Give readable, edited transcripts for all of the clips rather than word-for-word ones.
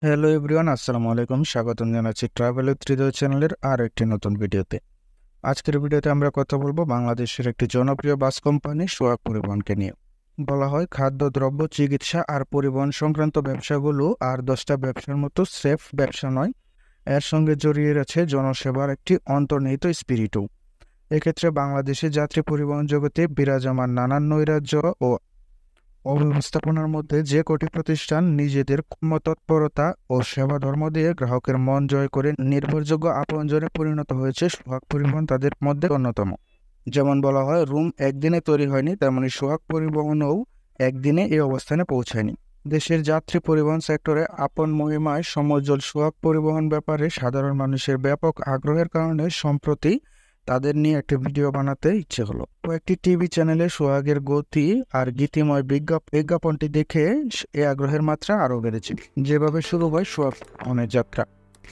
Hello everyone, আসসালামু আলাইকুম। স্বাগতম জানাচ্ছি ট্রাভেল উইথ হৃদয় চ্যানেলের আর একটি নতুন ভিডিওতে। আজকের ভিডিওতে আমরা কথা বলবো বাংলাদেশের একটি জনপ্রিয় বাস কোম্পানি সোহাগ পরিবহনকে নিয়ে। বলা হয় খাদ্যদ্রব্য, চিকিৎসা আর পরিবহন সংক্রান্ত ব্যবসাগুলো আর 10টা ব্যবসার মতো সেফ ব্যবসা নয়, এর সঙ্গে জড়িয়ে আছে জনসেবার একটি অন্তর্নিহিত স্পিরিটও। এক্ষেত্রে বাংলাদেশে যাত্রী পরিবহন জগতে বিরাজমান নানান নৈরাজ্য ও অব্যবস্থাপনার মধ্যে যে কটি প্রতিষ্ঠান নিজেদের কর্মতৎপরতা ও সেবা ধর্ম দিয়ে গ্রাহকের মন জয় করে নির্ভরযোগ্য আপনজনে পরিণত হয়েছে, সোহাগ পরিবহন তাদের মধ্যে অন্যতম। যেমন বলা হয় রোম একদিনে তৈরি হয়নি, তেমনি সোহাগ পরিবহনও একদিনে এই অবস্থানে পৌঁছায়নি। দেশের যাত্রী পরিবহন সেক্টরে আপন মহিমায় সমুজ্জ্বল সোহাগ পরিবহন ব্যাপারে সাধারণ মানুষের ব্যাপক আগ্রহের কারণে সম্প্রতি তাদের নিয়ে একটি ভিডিও বানাতে ইচ্ছে হলো। কয়েকটি টিভি চ্যানেলে সোহাগের গতি আর গীতিময় বিজ্ঞাপনটি দেখে এই আগ্রহের মাত্রা আরও বেড়েছে। যেভাবে শুরু হয় সোহাগ পরিবহনের যাত্রা।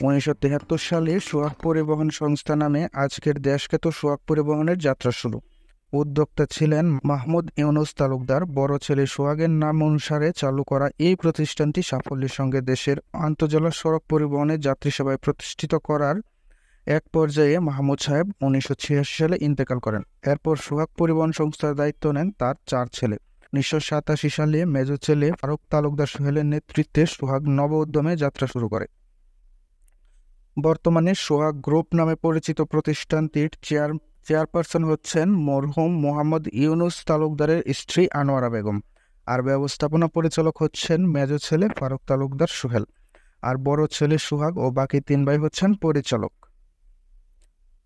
1973 সালে সোহাগ পরিবহন সংস্থা নামে আজকের দেশখ্যাত সোহাগ পরিবহনের যাত্রা শুরু। উদ্যোক্তা ছিলেন মাহমুদ ইউনুস তালুকদার। বড় ছেলে সোহাগের নাম অনুসারে চালু করা এই প্রতিষ্ঠানটি সাফল্যের সঙ্গে দেশের আন্তঃজেলা সড়ক পরিবহনের যাত্রী সেবায় প্রতিষ্ঠিত করার এক পর্যায়ে মাহমুদ সাহেব 1986 সালে ইন্তেকাল করেন। এরপর সোহাগ পরিবহন সংস্থার দায়িত্ব নেন তার 4 ছেলে। 1987 সালে মেজো ছেলে ফারুক তালুকদার সোহেলের নেতৃত্বে সোহাগ নব উদ্যমে যাত্রা শুরু করে। বর্তমানে সোহাগ গ্রুপ নামে পরিচিত প্রতিষ্ঠানটির চেয়ারপারসন হচ্ছেন মরহুম মোহাম্মদ ইউনুস তালুকদারের স্ত্রী আনোয়ারা বেগম, আর ব্যবস্থাপনা পরিচালক হচ্ছেন মেজো ছেলে ফারুক তালুকদার সোহেল, আর বড় ছেলে সোহাগ ও বাকি 3 ভাই হচ্ছেন পরিচালক।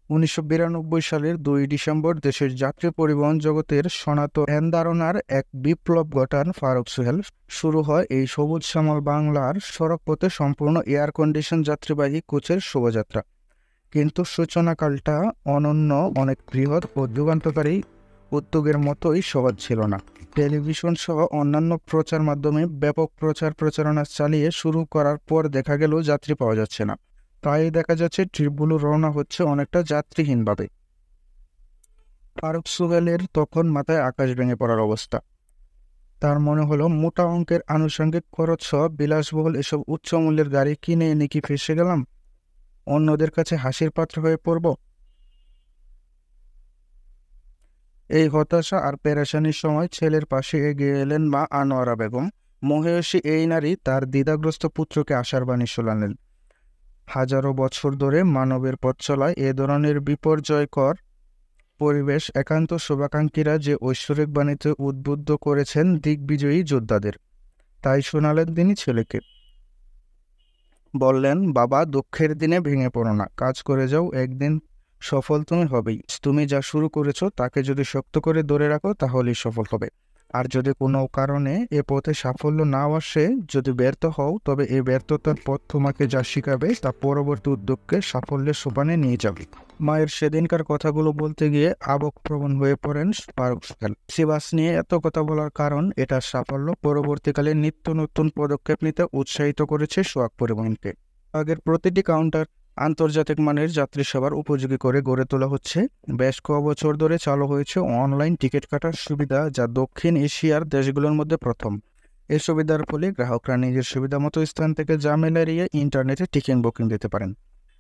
1992 সালের 2 ডিসেম্বর দেশের যাত্রী পরিবহন জগতের সনাতন ধারণার এক বিপ্লব ঘটান ফারুক সোহেল। শুরু হয় এই সবুজ শ্যামল বাংলার সড়কপথে সম্পূর্ণ এয়ার কন্ডিশন যাত্রীবাহী কোচের শোভাযাত্রা। কিন্তু সূচনাকালটা অনন্য, অনেক বৃহৎ ও যুগান্তকারী উদ্যোগের মতোই সহজ ছিল না। টেলিভিশন সহ অন্যান্য প্রচার মাধ্যমে ব্যাপক প্রচারণা চালিয়ে শুরু করার পর দেখা গেল যাত্রী পাওয়া যাচ্ছে না। তাই দেখা যাচ্ছে ট্রিপগুলো রওনা হচ্ছে অনেকটা যাত্রীহীনভাবে। ফারুক সোহেলের তখন মাথায় আকাশ ভেঙে পড়ার অবস্থা। তার মনে হলো মোটা অঙ্কের আনুষঙ্গিক খরচ সহ বিলাসবহুল এসব উচ্চ মূল্যের গাড়ি কিনে এনে কি ফেঁসে গেলাম, অন্যদের কাছে হাসির পাত্র হয়ে পড়ব। এই হতাশা আর পেরেশানির সময় ছেলের পাশে এগিয়ে এলেন মা আনোয়ারা বেগম। মহেয়সী এই নারী তার দ্বিধাগ্রস্ত পুত্রকে আশার বাণী শোনালেন। হাজারো বছর ধরে মানবের পথ চলায় এ ধরনের বিপর্যয়কর পরিবেশ একান্ত শুভাকাঙ্ক্ষীরা যে ঐশ্বরিক বাণীতে উদ্বুদ্ধ করেছেন দিগ্বিজয়ী যোদ্ধাদের। তাই শোনালেন তিনি ছেলেকে। বললেন, বাবা, দুঃখের দিনে ভেঙে পড়ো না, কাজ করে যাও, একদিন সফল তুমি হবেই। তুমি যা শুরু করেছো তাকে যদি শক্ত করে ধরে রাখো তাহলেই সফল হবে। আর যদি কোনো কারণে এ পথে সাফল্য নাও আসে, যদি ব্যর্থ হও, তবে এই ব্যর্থতার পথ তোমাকে যা শিখাবে তা পরবর্তী উদ্যোগকে সাফল্যের সোপানে নিয়ে যাবে। মায়ের সেদিনকার কথাগুলো বলতে গিয়ে আবেগপ্রবণ হয়ে পড়েন ফারুক সোহেল। সিবাস নিয়ে এত কথা বলার কারণ, এটা সাফল্য পরবর্তীকালে নিত্য নতুন পদক্ষেপ নিতে উৎসাহিত করেছে সোহাগ পরিবহনকে। আগের প্রতিটি কাউন্টার আন্তর্জাতিক মানের যাত্রী সেবার উপযোগী করে গড়ে তোলা হচ্ছে। বেশ কয়েক বছর ধরে চালু হয়েছে অনলাইন টিকিট কাটার সুবিধা, যা দক্ষিণ এশিয়ার দেশগুলোর মধ্যে প্রথম। এই সুবিধার ফলে গ্রাহকরা নিজের সুবিধামতো স্থান থেকে ঝামেলা এড়িয়ে ইন্টারনেটে টিকিট বুকিং দিতে পারেন।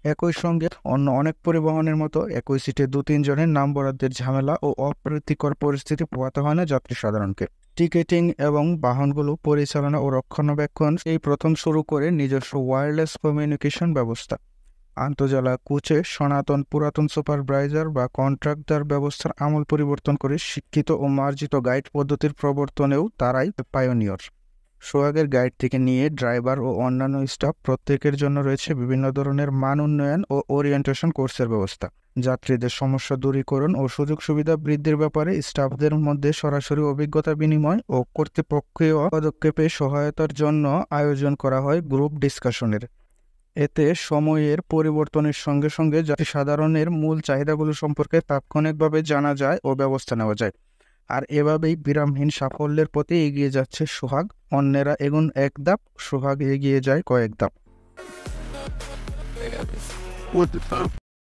একই সঙ্গে অন্য অনেক পরিবহনের মতো একই সিটে 2-3 জনের নাম বরাদ্দের ঝামেলা ও অপ্রীতিকর পরিস্থিতি পোহাতে হয় না যাত্রী সাধারণকে। টিকেটিং এবং বাহনগুলো পরিচালনা ও রক্ষণাবেক্ষণ এই প্রথম শুরু করে নিজস্ব ওয়্যারলেস কমিউনিকেশন ব্যবস্থা। আন্তঃজেলা কোচে সনাতন পুরাতন সুপারভাইজার বা কন্ট্রাক্টর ব্যবস্থার আমূল পরিবর্তন করে শিক্ষিত ও মার্জিত গাইড পদ্ধতির প্রবর্তনেও তারাই পায়োনিয়র। সোহাগের গাইড থেকে নিয়ে ড্রাইভার ও অন্যান্য স্টাফ প্রত্যেকের জন্য রয়েছে বিভিন্ন ধরনের মান উন্নয়ন ও ওরিয়েন্টেশন কোর্সের ব্যবস্থা। যাত্রীদের সমস্যা দূরীকরণ ও সুযোগ সুবিধা বৃদ্ধির ব্যাপারে স্টাফদের মধ্যে সরাসরি অভিজ্ঞতা বিনিময় ও কর্তৃপক্ষীয় পদক্ষেপে সহায়তার জন্য আয়োজন করা হয় গ্রুপ ডিসকাশনের। এতে সময়ের পরিবর্তনের সঙ্গে সঙ্গে যাত্রী সাধারণের মূল চাহিদাগুলো সম্পর্কে তাৎক্ষণিকভাবে জানা যায় ও ব্যবস্থা নেওয়া যায়। আর এভাবেই বিরামহীন সাফল্যের পথে এগিয়ে যাচ্ছে সোহাগ। অন্যেরা এগুন এক ধাপ, সোহাগ এগিয়ে যায় কয়েক ধাপ।